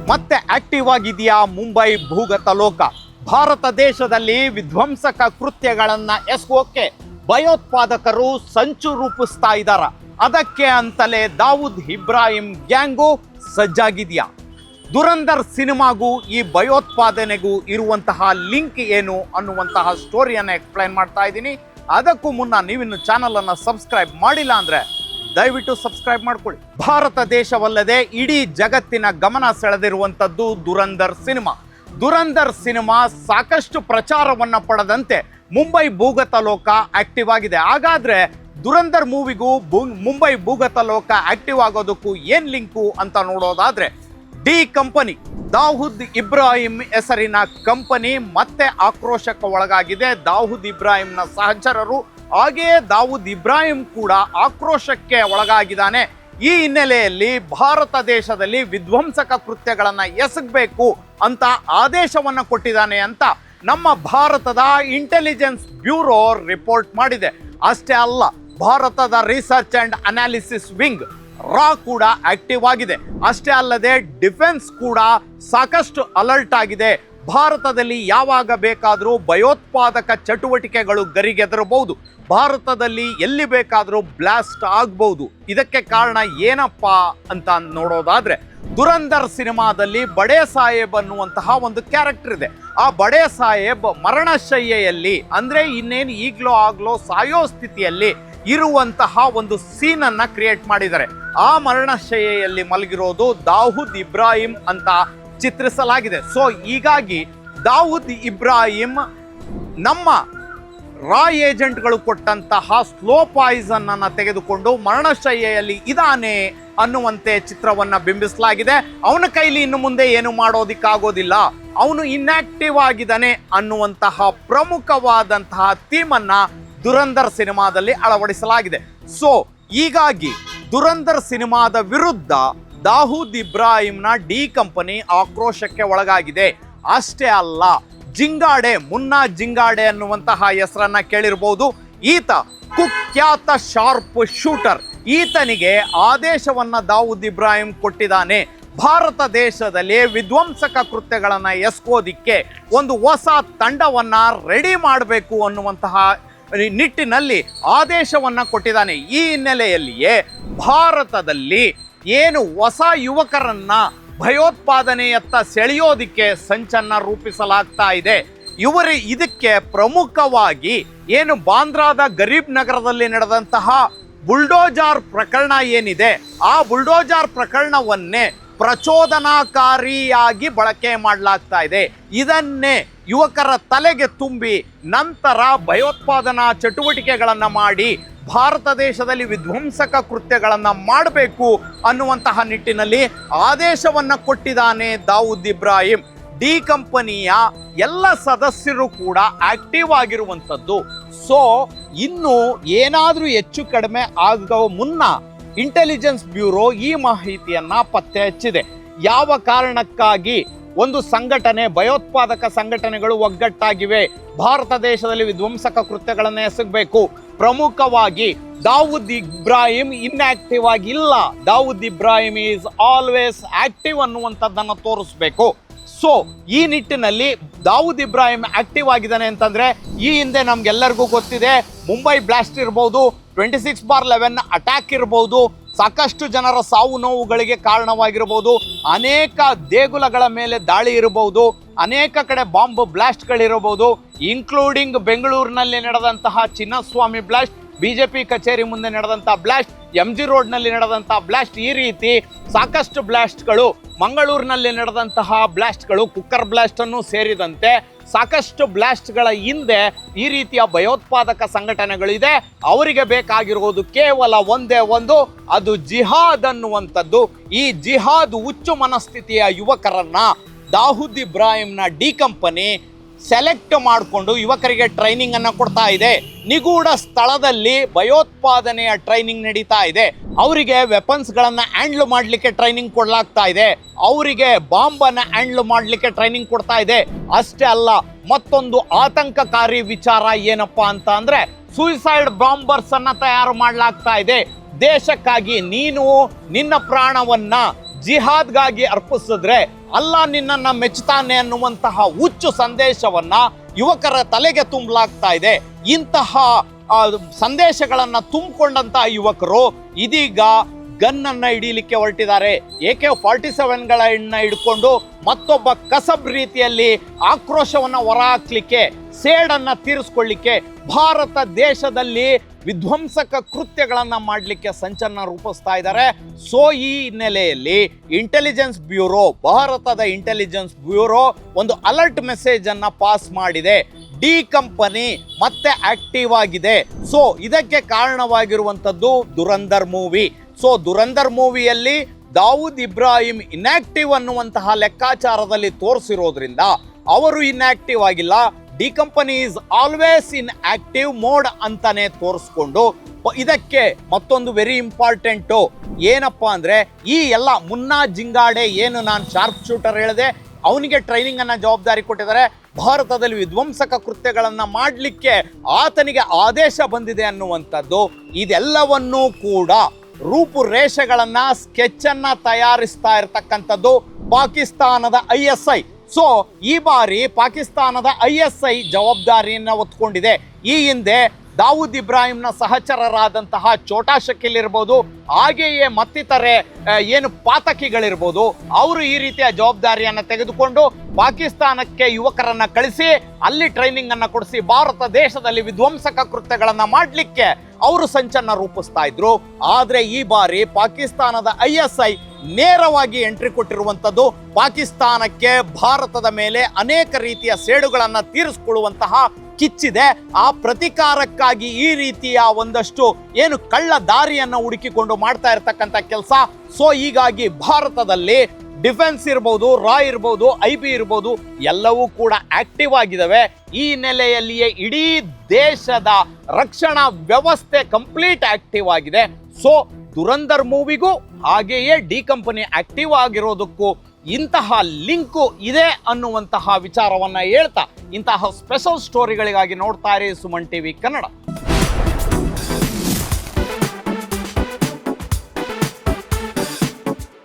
ಮತ್ತೆ ಆಕ್ಟಿವ್ ಆಗಿದೆಯಾ ಮುಂಬೈ ಭೂಗತ ಲೋಕ? ಭಾರತ ದೇಶದಲ್ಲಿ ವಿಧ್ವಂಸಕ ಕೃತ್ಯಗಳನ್ನ ಎಸಗೋಕೆ ಭಯೋತ್ಪಾದಕರು ಸಂಚು ರೂಪಿಸ್ತಾ ಇದ್ದಾರ. ಅದಕ್ಕೆ ಅಂತಲೇ ದಾವೂದ್ ಇಬ್ರಾಹಿಂ ಗ್ಯಾಂಗು ಸಜ್ಜಾಗಿದೆಯಾ? ದುರಂಧರ್ ಸಿನಿಮಾಗೂ ಈ ಭಯೋತ್ಪಾದನೆಗೂ ಇರುವಂತಹ ಲಿಂಕ್ ಏನು ಅನ್ನುವಂತಹ ಸ್ಟೋರಿಯನ್ನು ಎಕ್ಸ್ಪ್ಲೈನ್ ಮಾಡ್ತಾ ಇದ್ದೀನಿ. ಅದಕ್ಕೂ ಮುನ್ನ ನೀವಿನ್ನು ಚಾನಲನ್ನು ಸಬ್ಸ್ಕ್ರೈಬ್ ಮಾಡಿಲ್ಲ ಅಂದರೆ ದಯವಿಟ್ಟು ಸಬ್ಸ್ಕ್ರೈಬ್ ಮಾಡ್ಕೊಳ್ಳಿ. ಭಾರತ ದೇಶವಲ್ಲದೆ ಇಡೀ ಜಗತ್ತಿನ ಗಮನ ಸೆಳೆದಿರುವಂಥದ್ದು ದುರಂಧರ್ ಸಿನಿಮಾ. ದುರಂಧರ್ ಸಿನಿಮಾ ಸಾಕಷ್ಟು ಪ್ರಚಾರವನ್ನು ಪಡೆದಂತೆ ಮುಂಬೈ ಭೂಗತ ಲೋಕ ಆಕ್ಟಿವ್ ಆಗಿದೆ. ಹಾಗಾದರೆ ದುರಂಧರ್ ಮೂವಿಗೂ ಮುಂಬೈ ಭೂಗತ ಲೋಕ ಆಕ್ಟಿವ್ ಆಗೋದಕ್ಕೂ ಏನು ಲಿಂಕು ಅಂತ ನೋಡೋದಾದರೆ, ಡಿ ಕಂಪನಿ, ದಾವೂದ್ ಇಬ್ರಾಹಿಂ ಹೆಸರಿನ ಕಂಪನಿ ಮತ್ತೆ ಆಕ್ರೋಶಕ್ಕೆ ಒಳಗಾಗಿದೆ. ದಾವೂದ್ ಇಬ್ರಾಹಿಂನ ಸಹಚರರು ಹಾಗೆಯೇ ದಾವೂದ್ ಇಬ್ರಾಹಿಂ ಕೂಡ ಆಕ್ರೋಶಕ್ಕೆ ಒಳಗಾಗಿದ್ದಾನೆ. ಈ ಹಿನ್ನೆಲೆಯಲ್ಲಿ ಭಾರತ ದೇಶದಲ್ಲಿ ವಿಧ್ವಂಸಕ ಕೃತ್ಯಗಳನ್ನು ಎಸಗಬೇಕು ಅಂತ ಆದೇಶವನ್ನು ಕೊಟ್ಟಿದ್ದಾನೆ ಅಂತ ನಮ್ಮ ಭಾರತದ ಇಂಟೆಲಿಜೆನ್ಸ್ ಬ್ಯೂರೋ ರಿಪೋರ್ಟ್ ಮಾಡಿದೆ. ಅಷ್ಟೇ ಅಲ್ಲ, ಭಾರತದ ರಿಸರ್ಚ್ ಅಂಡ್ ಅನಾಲಿಸಿಸ್ ವಿಂಗ್ ರಾ ಕೂಡ ಆಕ್ಟಿವ್ ಆಗಿದೆ. ಅಷ್ಟೇ ಅಲ್ಲದೆ ಡಿಫೆನ್ಸ್ ಕೂಡ ಸಾಕಷ್ಟು ಅಲರ್ಟ್ ಆಗಿದೆ. ಭಾರತದಲ್ಲಿ ಯಾವಾಗ ಬೇಕಾದರೂ ಭಯೋತ್ಪಾದಕ ಚಟುವಟಿಕೆಗಳು ಗರಿಗೆದರಬಹುದು, ಭಾರತದಲ್ಲಿ ಎಲ್ಲಿ ಬೇಕಾದರೂ ಬ್ಲಾಸ್ಟ್ ಆಗಬಹುದು. ಇದಕ್ಕೆ ಕಾರಣ ಏನಪ್ಪ ಅಂತ ನೋಡೋದಾದ್ರೆ, ದುರಂಧರ್ ಸಿನಿಮಾದಲ್ಲಿ ಬಡೇ ಸಾಹೇಬ್ ಅನ್ನುವಂತಹ ಒಂದು ಕ್ಯಾರೆಕ್ಟರ್ ಇದೆ. ಆ ಬಡೇ ಸಾಹೇಬ್ ಮರಣಶಯ್ಯೆಯಲ್ಲಿ, ಅಂದ್ರೆ ಇನ್ನೇನು ಈಗಲೋ ಆಗ್ಲೋ ಸಾಯೋ ಸ್ಥಿತಿಯಲ್ಲಿ ಇರುವಂತಹ ಒಂದು ಸೀನನ್ನು ಕ್ರಿಯೇಟ್ ಮಾಡಿದ್ದಾರೆ. ಆ ಮರಣಶಯ್ಯೆಯಲ್ಲಿ ಮಲಗಿರೋದು ದಾವೂದ್ ಇಬ್ರಾಹಿಂ ಅಂತ ಚಿತ್ರಿಸಲಾಗಿದೆ. ಸೊ ಹೀಗಾಗಿ ದಾವೂದ್ ಇಬ್ರಾಹಿಂ ನಮ್ಮ ರಾ ಏಜೆಂಟ್ಗಳು ಕೊಟ್ಟಂತಹ ಸ್ಲೋ ಪಾಯ್ಸನ್ ಅನ್ನು ತೆಗೆದುಕೊಂಡು ಮರಣಶಯ್ಯೆಯಲ್ಲಿ ಇದಾನೆ ಅನ್ನುವಂತೆ ಚಿತ್ರವನ್ನ ಬಿಂಬಿಸಲಾಗಿದೆ. ಅವನ ಕೈಲಿ ಇನ್ನು ಮುಂದೆ ಏನು ಮಾಡೋದಿಕ್ಕಾಗೋದಿಲ್ಲ, ಅವನು ಇನ್ಆಕ್ಟಿವ್ ಆಗಿದ್ದಾನೆ ಅನ್ನುವಂತಹ ಪ್ರಮುಖವಾದಂತಹ ಥೀಮನ್ನ ದುರಂಧರ್ ಸಿನಿಮಾದಲ್ಲಿ ಅಳವಡಿಸಲಾಗಿದೆ. ಸೊ ಹೀಗಾಗಿ ದುರಂಧರ್ ಸಿನಿಮಾದ ವಿರುದ್ಧ ದಾವೂದ್ ಇಬ್ರಾಹಿಂನ ಡಿ ಕಂಪನಿ ಆಕ್ರೋಶಕ್ಕೆ ಒಳಗಾಗಿದೆ. ಅಷ್ಟೇ ಅಲ್ಲ, ಜಿಂಗಾಡೆ, ಮುನ್ನಾ ಜಿಂಗಾಡೆ ಅನ್ನುವಂತಹ ಹೆಸರನ್ನ ಕೇಳಿರಬಹುದು. ಈತ ಕುಖ್ಯಾತ ಶಾರ್ಪ್ ಶೂಟರ್. ಈತನಿಗೆ ಆದೇಶವನ್ನ ದಾವೂದ್ ಇಬ್ರಾಹಿಂ ಕೊಟ್ಟಿದ್ದಾನೆ. ಭಾರತ ದೇಶದಲ್ಲಿ ವಿಧ್ವಂಸಕ ಕೃತ್ಯಗಳನ್ನು ಎಸಗೋದಿಕ್ಕೆ ಒಂದು ಹೊಸ ತಂಡವನ್ನ ರೆಡಿ ಮಾಡಬೇಕು ಅನ್ನುವಂತಹ ನಿಟ್ಟಿನಲ್ಲಿ ಆದೇಶವನ್ನ ಕೊಟ್ಟಿದ್ದಾನೆ. ಈ ಹಿನ್ನೆಲೆಯಲ್ಲಿಯೇ ಭಾರತದಲ್ಲಿ ಏನು ಹೊಸ ಯುವಕರನ್ನ ಭಯೋತ್ಪಾದನೆಯತ್ತ ಸೆಳೆಯೋದಿಕ್ಕೆ ಸಂಚನ್ನ ರೂಪಿಸಲಾಗ್ತಾ ಇದೆ. ಇದಕ್ಕೆ ಪ್ರಮುಖವಾಗಿ ಏನು ಬಾಂದ್ರಾದ ಗರೀಬ್ ನಗರದಲ್ಲಿ ನಡೆದಂತಹ ಬುಲ್ಡೋಜರ್ ಪ್ರಕರಣ ಏನಿದೆ, ಆ ಬುಲ್ಡೋಜರ್ ಪ್ರಕರಣವನ್ನೇ ಪ್ರಚೋದನಾಕಾರಿಯಾಗಿ ಬಳಕೆ ಮಾಡಲಾಗ್ತಾ ಇದೆ. ಇದನ್ನೇ ಯುವಕರ ತಲೆಗೆ ತುಂಬಿ ನಂತರ ಭಯೋತ್ಪಾದನಾ ಚಟುವಟಿಕೆಗಳನ್ನು ಮಾಡಿ ಭಾರತ ದೇಶದಲ್ಲಿ ವಿಧ್ವಂಸಕ ಕೃತ್ಯಗಳನ್ನು ಮಾಡಬೇಕು ಅನ್ನುವಂತಹ ನಿಟ್ಟಿನಲ್ಲಿ ಆದೇಶವನ್ನು ಕೊಟ್ಟಿದ್ದಾನೆ ದಾವೂದ್ ಇಬ್ರಾಹಿಂ. ಡಿ ಕಂಪನಿಯ ಎಲ್ಲ ಸದಸ್ಯರು ಕೂಡ ಆಕ್ಟಿವ್ ಆಗಿರುವಂಥದ್ದು. ಸೊ ಇನ್ನು ಏನಾದರೂ ಹೆಚ್ಚು ಕಡಿಮೆ ಆಗೋ ಮುನ್ನ ಇಂಟೆಲಿಜೆನ್ಸ್ ಬ್ಯೂರೋ ಈ ಮಾಹಿತಿಯನ್ನ ಪತ್ತೆ ಹಚ್ಚಿದೆ. ಯಾವ ಕಾರಣಕ್ಕಾಗಿ ಒಂದು ಸಂಘಟನೆ, ಭಯೋತ್ಪಾದಕ ಸಂಘಟನೆಗಳು ಒಗ್ಗಟ್ಟಾಗಿವೆ, ಭಾರತ ದೇಶದಲ್ಲಿ ವಿಧ್ವಂಸಕ ಕೃತ್ಯಗಳನ್ನು ಎಸಗಬೇಕು. ಪ್ರಮುಖವಾಗಿ ದಾವೂದ್ ಇಬ್ರಾಹಿಂ ಇನ್ಆಕ್ಟಿವ್ ಆಗಿಲ್ಲ, Dawood Ibrahim is always active ಅನ್ನುವಂಥದ್ದನ್ನು ತೋರಿಸ್ಬೇಕು. ಸೊ ಈ ನಿಟ್ಟಿನಲ್ಲಿ ದಾವೂದ್ ಇಬ್ರಾಹಿಂ ಆಕ್ಟಿವ್ ಆಗಿದ್ದಾನೆ ಅಂತಂದ್ರೆ, ಈ ಹಿಂದೆ ನಮ್ಗೆಲ್ಲರಿಗೂ ಗೊತ್ತಿದೆ, ಮುಂಬೈ ಬ್ಲಾಸ್ಟ್ ಇರ್ಬೋದು, 26/11 ಅಟ್ಯಾಕ್ ಇರ್ಬೋದು, ಸಾಕಷ್ಟು ಜನರ ಸಾವು ನೋವುಗಳಿಗೆ ಕಾರಣವಾಗಿರ್ಬೋದು, ಅನೇಕ ದೇಗುಲಗಳ ಮೇಲೆ ದಾಳಿ ಇರಬಹುದು, ಅನೇಕ ಕಡೆ ಬಾಂಬ್ ಬ್ಲಾಸ್ಟ್ಗಳಿರಬಹುದು, ಇನ್ಕ್ಲೂಡಿಂಗ್ ಬೆಂಗಳೂರಿನಲ್ಲಿ ನಡೆದಂತಹ ಚಿನ್ನಸ್ವಾಮಿ ಬ್ಲಾಸ್ಟ್, ಬಿಜೆಪಿ ಕಚೇರಿ ಮುಂದೆ ನಡೆದಂತಹ ಬ್ಲಾಸ್ಟ್, MG ರೋಡ್ನಲ್ಲಿ ನಡೆದಂತಹ ಬ್ಲಾಸ್ಟ್, ಈ ರೀತಿ ಸಾಕಷ್ಟು ಬ್ಲಾಸ್ಟ್ಗಳು, ಮಂಗಳೂರಿನಲ್ಲಿ ನಡೆದಂತಹ ಬ್ಲಾಸ್ಟ್ಗಳು, ಕುಕ್ಕರ್ ಬ್ಲಾಸ್ಟ್ ಅನ್ನು ಸೇರಿದಂತೆ ಸಾಕಷ್ಟು ಬ್ಲಾಸ್ಟ್ಗಳ ಹಿಂದೆ ಈ ರೀತಿಯ ಭಯೋತ್ಪಾದಕ ಸಂಘಟನೆಗಳಿದೆ. ಅವರಿಗೆ ಬೇಕಾಗಿರುವುದು ಕೇವಲ ಒಂದೇ ಒಂದು, ಅದು ಜಿಹಾದ್ ಅನ್ನುವಂಥದ್ದು. ಈ ಜಿಹಾದ್ ಹುಚ್ಚು ಮನಸ್ಥಿತಿಯ ಯುವಕರನ್ನ ದಾವೂದ್ ಇಬ್ರಾಹಿಂನ ಡಿ ಕಂಪನಿ ಸೆಲೆಕ್ಟ್ ಮಾಡಿಕೊಂಡು ಯುವಕರಿಗೆ ಟ್ರೈನಿಂಗ್ ಅನ್ನು ಕೊಡ್ತಾ ಇದೆ. ನಿಗೂಢ ಸ್ಥಳದಲ್ಲಿ ಭಯೋತ್ಪಾದನೆಯ ಟ್ರೈನಿಂಗ್ ನಡೀತಾ ಇದೆ. ಅವರಿಗೆ ವೆಪನ್ಸ್ಗಳನ್ನು ಹ್ಯಾಂಡ್ಲ್ ಮಾಡಲಿಕ್ಕೆ ಟ್ರೈನಿಂಗ್ ಕೊಡಲಾಗ್ತಾ ಇದೆ, ಅವರಿಗೆ ಬಾಂಬನ್ನು ಹ್ಯಾಂಡ್ಲ್ ಮಾಡಲಿಕ್ಕೆ ಟ್ರೈನಿಂಗ್ ಕೊಡ್ತಾ ಇದೆ. ಅಷ್ಟೇ ಅಲ್ಲ, ಮತ್ತೊಂದು ಆತಂಕಕಾರಿ ವಿಚಾರ ಏನಪ್ಪಾ ಅಂತ ಅಂದ್ರೆ, ಸೂಸೈಡ್ ಬಾಂಬರ್ಸ್ ಅನ್ನ ತಯಾರು ಮಾಡಲಾಗ್ತಾ ಇದೆ. ದೇಶಕ್ಕಾಗಿ ನೀನು ನಿನ್ನ ಪ್ರಾಣವನ್ನ ಜಿಹಾದ್ಗಾಗಿ ಅರ್ಪಿಸಿದ್ರೆ ಅಲ್ಲಾ ನಿನ್ನನ್ನ ಮೆಚ್ಚುತ್ತಾನೆ ಅನ್ನುವಂತಹ ಹುಚ್ಚು ಸಂದೇಶವನ್ನ ಯುವಕರ ತಲೆಗೆ ತುಂಬಲಾಗ್ತಾ ಇದೆ. ಇಂತಹ ಸಂದೇಶಗಳನ್ನ ತುಂಬಿಕೊಂಡಂತಹ ಯುವಕರು ಇದೀಗ ಗನ್ನನ್ನ ಹಿಡೀಲಿಕ್ಕೆ ಹೊರಟಿದ್ದಾರೆ. AK-47ಗಳನ್ನ ಹಿಡ್ಕೊಂಡು ಮತ್ತೊಬ್ಬ ಕಸಬ್ ರೀತಿಯಲ್ಲಿ ಆಕ್ರೋಶವನ್ನ ಹೊರಹಾಕ್ಲಿಕ್ಕೆ, ಸೇಡನ್ನ ತೀರಿಸ್ಕೊಳ್ಳಿಕ್ಕೆ, ಭಾರತ ದೇಶದಲ್ಲಿ ವಿಧ್ವಂಸಕ ಕೃತ್ಯಗಳನ್ನ ಮಾಡಲಿಕ್ಕೆ ಸಂಚನ್ನ ರೂಪಿಸ್ತಾ ಇದ್ದಾರೆ. ಸೊ ಈ ಹಿನ್ನೆಲೆಯಲ್ಲಿ ಇಂಟೆಲಿಜೆನ್ಸ್ ಬ್ಯೂರೋ, ಭಾರತದ ಇಂಟೆಲಿಜೆನ್ಸ್ ಬ್ಯೂರೋ ಒಂದು ಅಲರ್ಟ್ ಮೆಸೇಜ್ ಅನ್ನ ಪಾಸ್ ಮಾಡಿದೆ. ಡಿ ಕಂಪನಿ ಮತ್ತೆ ಆಕ್ಟಿವ್ ಆಗಿದೆ. ಸೊ ಇದಕ್ಕೆ ಕಾರಣವಾಗಿರುವಂಥದ್ದು ದುರಂಧರ್ ಮೂವಿ. ಸೊ ದುರಂಧರ್ ಮೂವಿಯಲ್ಲಿ ದಾವೂದ್ ಇಬ್ರಾಹಿಂ ಇನ್ಆಕ್ಟಿವ್ ಅನ್ನುವಂತಹ ಲೆಕ್ಕಾಚಾರದಲ್ಲಿ ತೋರಿಸಿರೋದ್ರಿಂದ ಅವರು ಇನ್ಆಕ್ಟಿವ್ ಆಗಿಲ್ಲ. D company is always in active mode ಅಂತಾನೆ ತೋರಿಸ್ಕೊಂಡು, ಇದಕ್ಕೆ ಮತ್ತೊಂದು ವೆರಿ ಇಂಪಾರ್ಟೆಂಟು ಏನಪ್ಪಾ ಅಂದ್ರೆ, ಈ ಎಲ್ಲ ಮುನ್ನಾ ಜಿಂಗಾಡೆ ಏನು ನಾನು ಶಾರ್ಪ್ ಶೂಟರ್ ಹೇಳಿದೆ, ಅವನಿಗೆ ಟ್ರೈನಿಂಗ್ ಅನ್ನ ಜವಾಬ್ದಾರಿ ಕೊಟ್ಟಿದ್ದಾರೆ. ಭಾರತದಲ್ಲಿ ವಿಧ್ವಂಸಕ ಕೃತ್ಯಗಳನ್ನ ಮಾಡಲಿಕ್ಕೆ ಆತನಿಗೆ ಆದೇಶ ಬಂದಿದೆ ಅನ್ನುವಂಥದ್ದು. ಇದೆಲ್ಲವನ್ನೂ ಕೂಡ ರೂಪುರೇಷೆಗಳನ್ನ ಸ್ಕೆಚ್ ಅನ್ನ ತಯಾರಿಸ್ತಾ ಇರತಕ್ಕಂಥದ್ದು ಪಾಕಿಸ್ತಾನದ ISI. ಸೊ ಈ ಬಾರಿ ಪಾಕಿಸ್ತಾನದ ISI ಜವಾಬ್ದಾರಿಯನ್ನ ಹೊತ್ಕೊಂಡಿದೆ. ಈ ಹಿಂದೆ ದಾವೂದ್ ಇಬ್ರಾಹಿಂನ ಸಹಚರರಾದಂತಹ ಛೋಟಾ ಶಕೀಲ್ ಇರ್ಬೋದು, ಹಾಗೆಯೇ ಮತ್ತಿತರೆ ಏನು ಪಾತಕಿಗಳಿರ್ಬೋದು, ಅವರು ಈ ರೀತಿಯ ಜವಾಬ್ದಾರಿಯನ್ನು ತೆಗೆದುಕೊಂಡು ಪಾಕಿಸ್ತಾನಕ್ಕೆ ಯುವಕರನ್ನ ಕಳಿಸಿ ಅಲ್ಲಿ ಟ್ರೈನಿಂಗ್ ಅನ್ನ ಕೊಡಿಸಿ ಭಾರತ ದೇಶದಲ್ಲಿ ವಿಧ್ವಂಸಕ ಕೃತ್ಯಗಳನ್ನ ಮಾಡಲಿಕ್ಕೆ ಅವರು ಸಂಚನ್ನ ರೂಪಿಸ್ತಾ ಇದ್ರು. ಆದ್ರೆ ಈ ಬಾರಿ ಪಾಕಿಸ್ತಾನದ ISI ನೇರವಾಗಿ ಎಂಟ್ರಿ ಕೊಟ್ಟಿರುವಂಥದ್ದು ಪಾಕಿಸ್ತಾನಕ್ಕೆ ಭಾರತದ ಮೇಲೆ ಅನೇಕ ರೀತಿಯ ಸೇಡುಗಳನ್ನ ತೀರಿಸಿಕೊಳ್ಳುವಂತಹ ಕಿಚ್ಚಿದೆ. ಆ ಪ್ರತಿಕಾರಕ್ಕಾಗಿ ಈ ರೀತಿಯ ಒಂದಷ್ಟು ಏನು ಕಳ್ಳ ದಾರಿಯನ್ನ ಹುಡುಕಿಕೊಂಡು ಮಾಡ್ತಾ ಇರತಕ್ಕಂಥ ಕೆಲಸ. ಸೊ ಹೀಗಾಗಿ ಭಾರತದಲ್ಲಿ ಡಿಫೆನ್ಸ್ ಇರ್ಬೋದು, ರಾ ಇರ್ಬೋದು, IB ಇರ್ಬೋದು, ಎಲ್ಲವೂ ಕೂಡ ಆಕ್ಟಿವ್ ಆಗಿದ್ದಾವೆ. ಈ ನೆಲೆಯಲ್ಲಿಯೇ ಇಡೀ ದೇಶದ ರಕ್ಷಣಾ ವ್ಯವಸ್ಥೆ ಕಂಪ್ಲೀಟ್ ಆಕ್ಟಿವ್ ಆಗಿದೆ. ಸೊ ದುರಂಧರ್ ಮೂವಿಗೂ ಹಾಗೆಯೇ ಡಿ ಕಂಪನಿ ಆಕ್ಟಿವ್ ಆಗಿರೋದಕ್ಕೂ ಇಂತಹ ಲಿಂಕು ಇದೆ ಅನ್ನುವಂತಹ ವಿಚಾರವನ್ನ ಹೇಳ್ತಾ, ಇಂತಹ ಸ್ಪೆಷಲ್ ಸ್ಟೋರಿಗಳಿಗಾಗಿ ನೋಡ್ತಾ ಇರಿ ಸುಮನ್ TV ಕನ್ನಡ.